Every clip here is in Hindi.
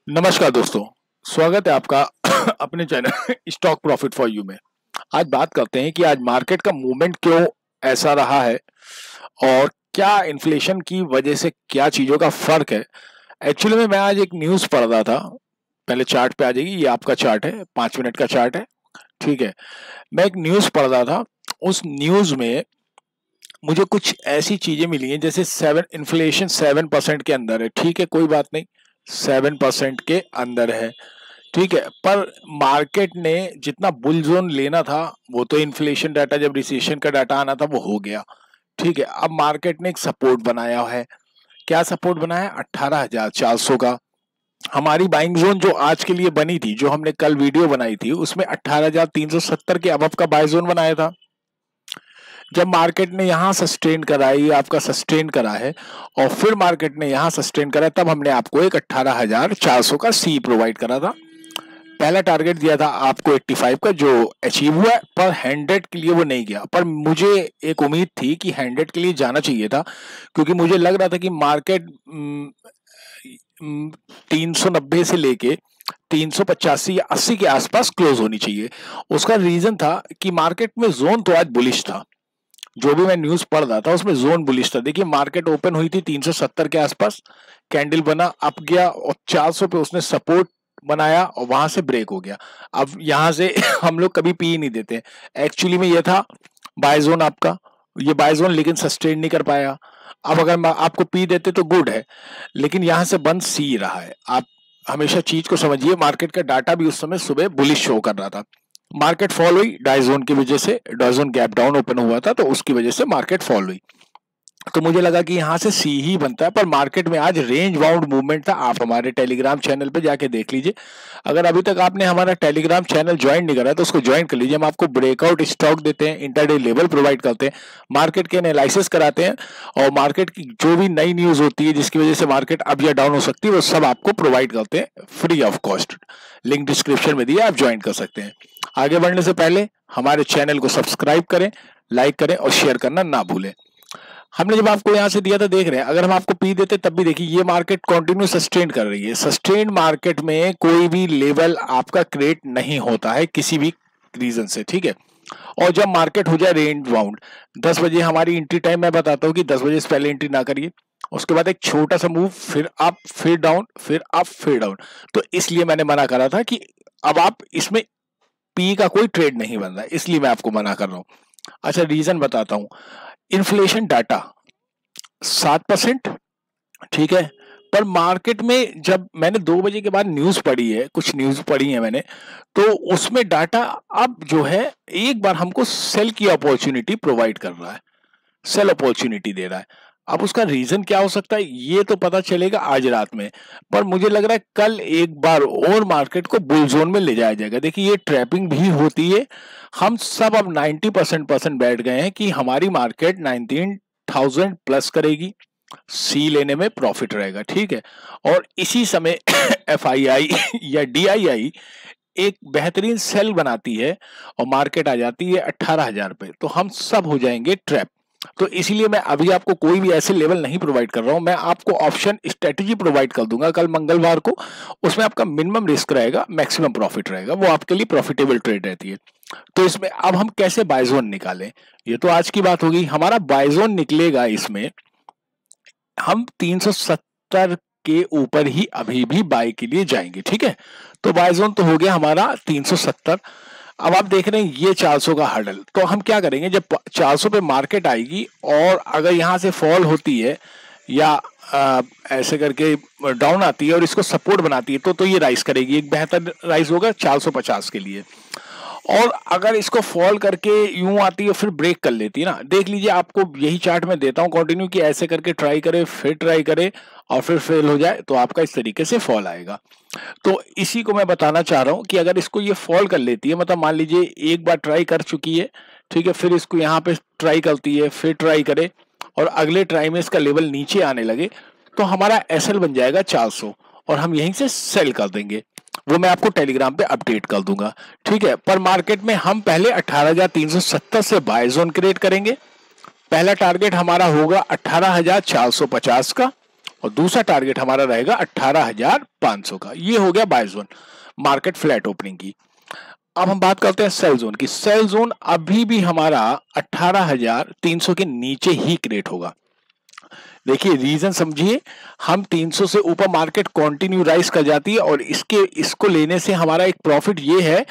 नमस्कार दोस्तों, स्वागत है आपका अपने channel stock profit for you में। आज बात करते हैं कि आज मार्केट का मूवमेंट क्यों ऐसा रहा है और क्या इन्फ्लेशन की वजह से क्या चीज़ों का फर्क है। एक्चुअली में मैं आज एक न्यूज़ पढ़ रहा था। पहले चार्ट पे आ जाएगी, ये आपका चार्ट है, 5 मिनट का चार्ट है। ठीक है, मैं एक न्यूज़ पढ़ रहा था। उस न्यूज़ में मुझे कुछ ऐसी चीज़ें मिली हैं जैसे इन्फ्लेशन 7% के अंदर है। ठीक है, कोई बात नहीं, 7% के अंदर है। ठीक है, पर मार्केट ने जितना बुल जोन लेना था वो तो इन्फ्लेशन डाटा, जब रिसेशन का डाटा आना था वो हो गया। ठीक है, अब मार्केट ने एक सपोर्ट बनाया है। क्या सपोर्ट बनाया है? 18,400 का। हमारी बाइंग जोन जो आज के लिए बनी थी, जो हमने कल वीडियो बनाई थी, उसमें 18,370 के अबव का बाय जोन बनाया था। जब मार्केट ने यहाँ सस्टेन करा, ये आपका सस्टेन करा है और फिर मार्केट ने यहाँ सस्टेन करा, तब हमने आपको एक 18,400 का सी प्रोवाइड करा था। पहला टारगेट दिया था आपको 85 का, जो अचीव हुआ है, पर 100 के लिए वो नहीं गया। पर मुझे एक उम्मीद थी कि 100 के लिए जाना चाहिए था, क्योंकि मुझे लग रहा था कि मार्केट 390 से लेके 385 या 80 के आसपास क्लोज होनी चाहिए। उसका रीजन था कि मार्केट में जोन तो आज बुलिश था। जो भी मैं न्यूज पढ़ रहा था उसमें जोन बुलिश था। देखिए, मार्केट ओपन हुई थी 370 के आसपास, कैंडल बना, अप गया और 400 पे उसने सपोर्ट बनाया और वहां से ब्रेक हो गया। अब यहां से हम लोग कभी पी नहीं देते। एक्चुअली में ये था बाय जोन आपका, ये बाय जोन, लेकिन सस्टेन नहीं कर पाया। अब अगर आपको पी देते तो गुड है, लेकिन यहां से बंद सी रहा है। आप हमेशा चीज को समझिए, मार्केट का डाटा भी उस समय सुबह बुलिश शो कर रहा था। मार्केट फॉल हुई डायजोन की वजह से, डायजोन गैप डाउन ओपन हुआ था तो उसकी वजह से मार्केट फॉल हुई। तो मुझे लगा कि यहाँ से सी ही बनता है, पर मार्केट में आज रेंज बाउंड मूवमेंट था। आप हमारे टेलीग्राम चैनल पे जाके देख लीजिए। अगर अभी तक आपने हमारा टेलीग्राम चैनल ज्वाइन नहीं करा है तो उसको ज्वाइन कर लीजिए। हम आपको ब्रेकआउट स्टॉक देते हैं, इंटरडे लेवल प्रोवाइड करते हैं, मार्केट के एनालिसिस कराते हैं और मार्केट की जो भी नई न्यूज होती है जिसकी वजह से मार्केट अप या डाउन हो सकती है, वो सब आपको प्रोवाइड करते हैं free of cost. Link description में दिया, आप ज्वाइन कर सकते हैं। आगे बढ़ने से पहले हमारे चैनल को सब्सक्राइब करें, लाइक करें और शेयर करना ना भूलें। हमने जब आपको यहां से दिया था, देख रहे हैं, अगर हम आपको पी देते तब भी देखिए ये मार्केट कंटिन्यू सस्टेन कर रही है। सस्टेन मार्केट में कोई भी लेवल आपका क्रिएट नहीं होता है किसी भी रीजन से। ठीक है, और जब मार्केट हो जाए रेंज बाउंड, 10 बजे हमारी एंट्री टाइम, मैं बताता हूँ कि 10 बजे से पहले एंट्री ना करिए। उसके बाद एक छोटा सा मूव, फिर अप फिर डाउन, फिर अप फिर डाउन। तो इसलिए मैंने मना करा था कि अब आप इसमें पी का कोई ट्रेड नहीं बन रहा है, इसलिए मैं आपको मना कर रहा हूँ। अच्छा, रीजन बताता हूँ। इन्फ्लेशन डाटा 7%, ठीक है, पर मार्केट में जब मैंने 2 बजे के बाद न्यूज पढ़ी है, कुछ न्यूज पढ़ी है मैंने, तो उसमें डाटा अब जो है एक बार हमको सेल की अपॉर्चुनिटी प्रोवाइड कर रहा है, सेल अपॉर्चुनिटी दे रहा है। अब उसका रीजन क्या हो सकता है ये तो पता चलेगा आज रात में, पर मुझे लग रहा है कल एक बार और मार्केट को बुल जोन में ले जाया जाएगा। देखिए, ये ट्रैपिंग भी होती है। हम सब अब 90% बैठ गए हैं कि हमारी मार्केट 19,000 प्लस करेगी, सी लेने में प्रॉफिट रहेगा। ठीक है, और इसी समय FII या DII एक बेहतरीन सेल बनाती है और मार्केट आ जाती है 18,000 पे, तो हम सब हो जाएंगे ट्रैप। तो इसीलिए मैं अभी आपको कोई भी ऐसे लेवल नहीं प्रोवाइड कर रहा हूं। मैं आपको ऑप्शन स्ट्रेटेजी प्रोवाइड कर दूंगा कल मंगलवार को। उसमें आपका मिनिमम रिस्क रहेगा, मैक्सिमम प्रॉफिट रहेगा, वो आपके लिए प्रॉफिटेबल ट्रेड रहती है। तो इसमें अब हम कैसे बायजोन निकालें, ये तो आज की बात होगी। हमारा बायजोन निकलेगा, इसमें हम 370 के ऊपर ही अभी भी बाय के लिए जाएंगे। ठीक है, तो बाय जोन तो हो गया हमारा 370। अब आप देख रहे हैं ये 400 का हर्डल, तो हम क्या करेंगे, जब 400 पे मार्केट आएगी और अगर यहां से फॉल होती है या ऐसे करके डाउन आती है और इसको सपोर्ट बनाती है, तो ये राइज करेगी, एक बेहतर राइज होगा 450 के लिए। और अगर इसको फॉल करके यूं आती है फिर ब्रेक कर लेती है ना, देख लीजिए, आपको यही चार्ट में देता हूं कंटिन्यू कि ऐसे करके ट्राई करे, फिर ट्राई करे और फिर फेल हो जाए, तो आपका इस तरीके से फॉल आएगा। तो इसी को मैं बताना चाह रहा हूं कि अगर इसको ये फॉल कर लेती है, मतलब मान लीजिए एक बार ट्राई कर चुकी है, ठीक है, फिर इसको यहाँ पे ट्राई करती है, फिर ट्राई करे और अगले ट्राई में इसका लेवल नीचे आने लगे, तो हमारा SL बन जाएगा 400 और हम यहीं से सेल कर देंगे। वो मैं आपको टेलीग्राम पे अपडेट कर दूंगा। ठीक है, पर मार्केट में हम पहले 18,370 से बाय जोन क्रिएट करेंगे। पहला टारगेट हमारा होगा 18,450 का और दूसरा टारगेट हमारा रहेगा 18,500 का। ये हो गया buy zone, market flat opening की। अब हम बात करते हैं सेल जोन की। सेल जोन अभी भी हमारा 18,300 के नीचे ही क्रिएट होगा। देखिए रीजन समझिए, हम 300 से ऊपर मार्केट कंटिन्यू राइज कर जाती है और इसको लेने से हमारा एक प्रॉफिट ये है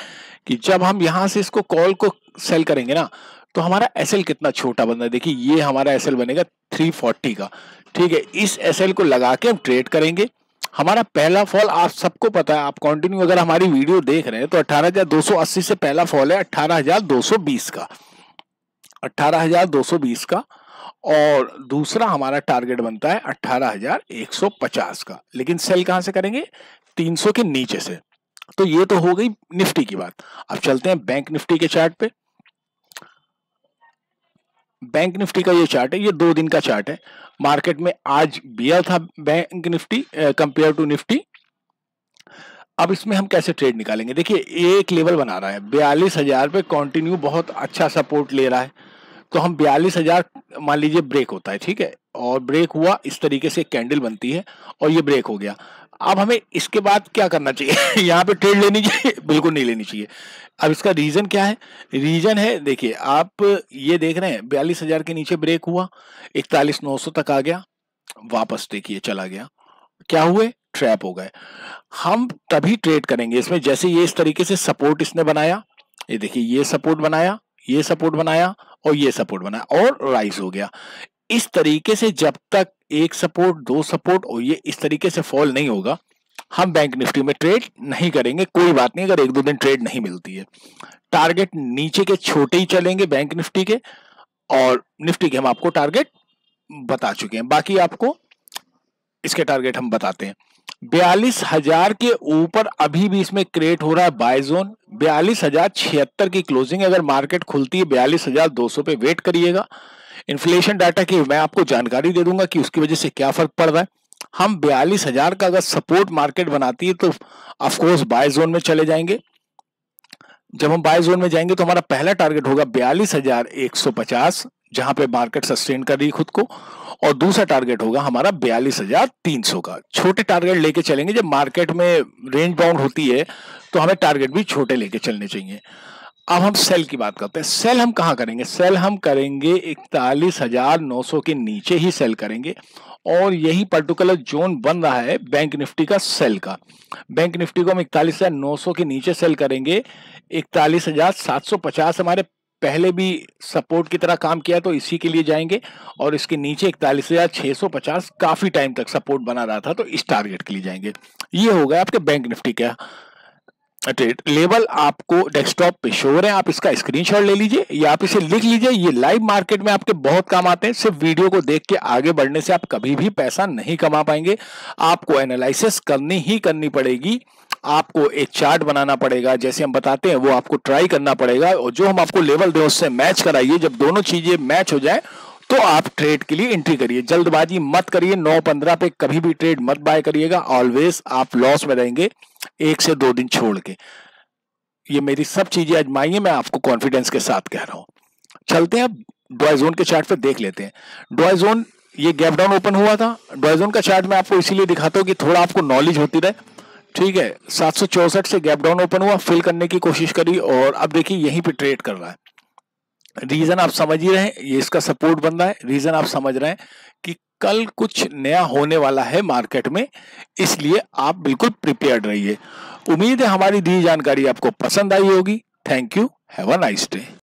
कि जब हम यहां से इसको कॉल को सेल करेंगे ना, तो हमारा एसएल कितना छोटा बन रहा है। देखिए ये हमारा एसएल बनेगा 340 का, ठीक है। इस एसएल को लगा के हम ट्रेड करेंगे। हमारा पहला फॉल आप सबको पता है, आप कंटिन्यू अगर हमारी वीडियो देख रहे हैं तो 18,280 से पहला फॉल है 18,220 का, 18,220 का। और दूसरा हमारा टारगेट बनता है 18,150 का, लेकिन सेल कहां से करेंगे, 300 के नीचे से। तो ये तो हो गई निफ्टी की बात। अब चलते हैं बैंक निफ्टी के चार्ट पे। बैंक निफ्टी का ये चार्ट है, ये 2 दिन का चार्ट है। मार्केट में आज बियर था bank Nifty compare to Nifty. अब इसमें हम कैसे ट्रेड निकालेंगे, देखिए एक लेवल बना रहा है 42,000 पे कंटिन्यू बहुत अच्छा सपोर्ट ले रहा है। तो हम 42,000 मान लीजिए ब्रेक होता है, ठीक है, और ब्रेक हुआ इस तरीके से कैंडल बनती है और ये ब्रेक हो गया। अब हमें इसके बाद क्या करना चाहिए यहाँ पे ट्रेड लेनी चाहिए, बिल्कुल नहीं लेनी चाहिए। अब इसका रीजन क्या है, रीजन है देखिए आप ये देख रहे हैं 42,000 के नीचे ब्रेक हुआ, 41,900 तक आ गया, वापस देखिए चला गया, क्या हुए, ट्रैप हो गए। हम तभी ट्रेड करेंगे इसमें जैसे ये इस तरीके से सपोर्ट इसने बनाया, ये देखिए ये सपोर्ट बनाया, ये सपोर्ट बनाया और ये सपोर्ट बनाया और राइज हो गया। इस तरीके से जब तक एक सपोर्ट, 2 सपोर्ट और ये इस तरीके से फॉल नहीं होगा, हम बैंक निफ्टी में ट्रेड नहीं करेंगे। कोई बात नहीं अगर 1-2 दिन ट्रेड नहीं मिलती है। टारगेट नीचे के छोटे ही चलेंगे बैंक निफ्टी के, और निफ्टी के हम आपको टारगेट बता चुके हैं। बाकी आपको इसके टारगेट हम बताते हैं। 42,000 के ऊपर अभी भी इसमें क्रिएट हो रहा है बाय जोन। 42,076 की क्लोजिंग, अगर मार्केट खुलती है 42,200 पे वेट करिएगा। इन्फ्लेशन डाटा की मैं आपको जानकारी दे दूंगा कि उसकी वजह से क्या फर्क पड़ रहा है। हम 42,000 का अगर सपोर्ट मार्केट बनाती है तो ऑफकोर्स बाय जोन में चले जाएंगे। जब हम बाय जोन में जाएंगे तो हमारा पहला टारगेट होगा 42,150, जहां पे मार्केट सस्टेन कर रही है खुद को, और दूसरा टारगेट होगा हमारा 42,300 का। छोटे टारगेट लेके चलेंगे, जब मार्केट में रेंज बाउंड होती है तो हमें टारगेट भी छोटे लेके चलने चाहिए। अब हम सेल की बात करते हैं। सेल हम कहां करेंगे, सेल हम करेंगे 41,900 के नीचे ही सेल करेंगे, और यही पर्टिकुलर जोन बन रहा है बैंक निफ्टी का सेल का। बैंक निफ्टी को हम 41,900 के नीचे सेल करेंगे। 41,750 हमारे पहले भी सपोर्ट की तरह काम किया, तो इसी के लिए जाएंगे, और इसके नीचे 41,650 काफी टाइम तक सपोर्ट बना रहा था, तो इस टारगेट के लिए जाएंगे। ये हो गया आपके बैंक निफ्टी का ट्रेड। लेवल आपको डेस्कटॉप पे शो हो रहे हैं, आप इसका स्क्रीनशॉट ले लीजिए या आप इसे लिख लीजिए। ये लाइव मार्केट में आपके बहुत काम आते हैं। सिर्फ वीडियो को देख के आगे बढ़ने से आप कभी भी पैसा नहीं कमा पाएंगे। आपको एनालिसिस करनी ही करनी पड़ेगी, आपको एक चार्ट बनाना पड़ेगा, जैसे हम बताते हैं वो आपको ट्राई करना पड़ेगा, और जो हम आपको लेवल दें उससे मैच कराइए। जब दोनों चीजें मैच हो जाए तो आप ट्रेड के लिए एंट्री करिए। जल्दबाजी मत करिए, 9-15 पे कभी भी ट्रेड मत बाय करिएगा, ऑलवेज आप लॉस में रहेंगे 1 से 2 दिन छोड़ के। ये मेरी सब चीजें आजमाइए, मैं आपको कॉन्फिडेंस के साथ कह रहा हूं। चलते हैं अब डॉय जोन के चार्ट पे देख लेते हैं। डॉय जोन ये गैप डाउन ओपन हुआ था। डॉय जोन का चार्ट मैं आपको इसीलिए दिखाता हूं कि थोड़ा आपको नॉलेज होती रहे, ठीक है। 764 से गैप डाउन ओपन हुआ, फिल करने की कोशिश करी, और अब देखिए यहीं पे ट्रेड कर रहा है। रीजन आप समझ ही रहे हैं, ये इसका सपोर्ट बन रहा है। रीजन आप समझ रहे हैं कि कल कुछ नया होने वाला है मार्केट में, इसलिए आप बिल्कुल प्रिपेयर्ड रहिए। उम्मीद है हमारी दी जानकारी आपको पसंद आई होगी। Thank you, have a nice day.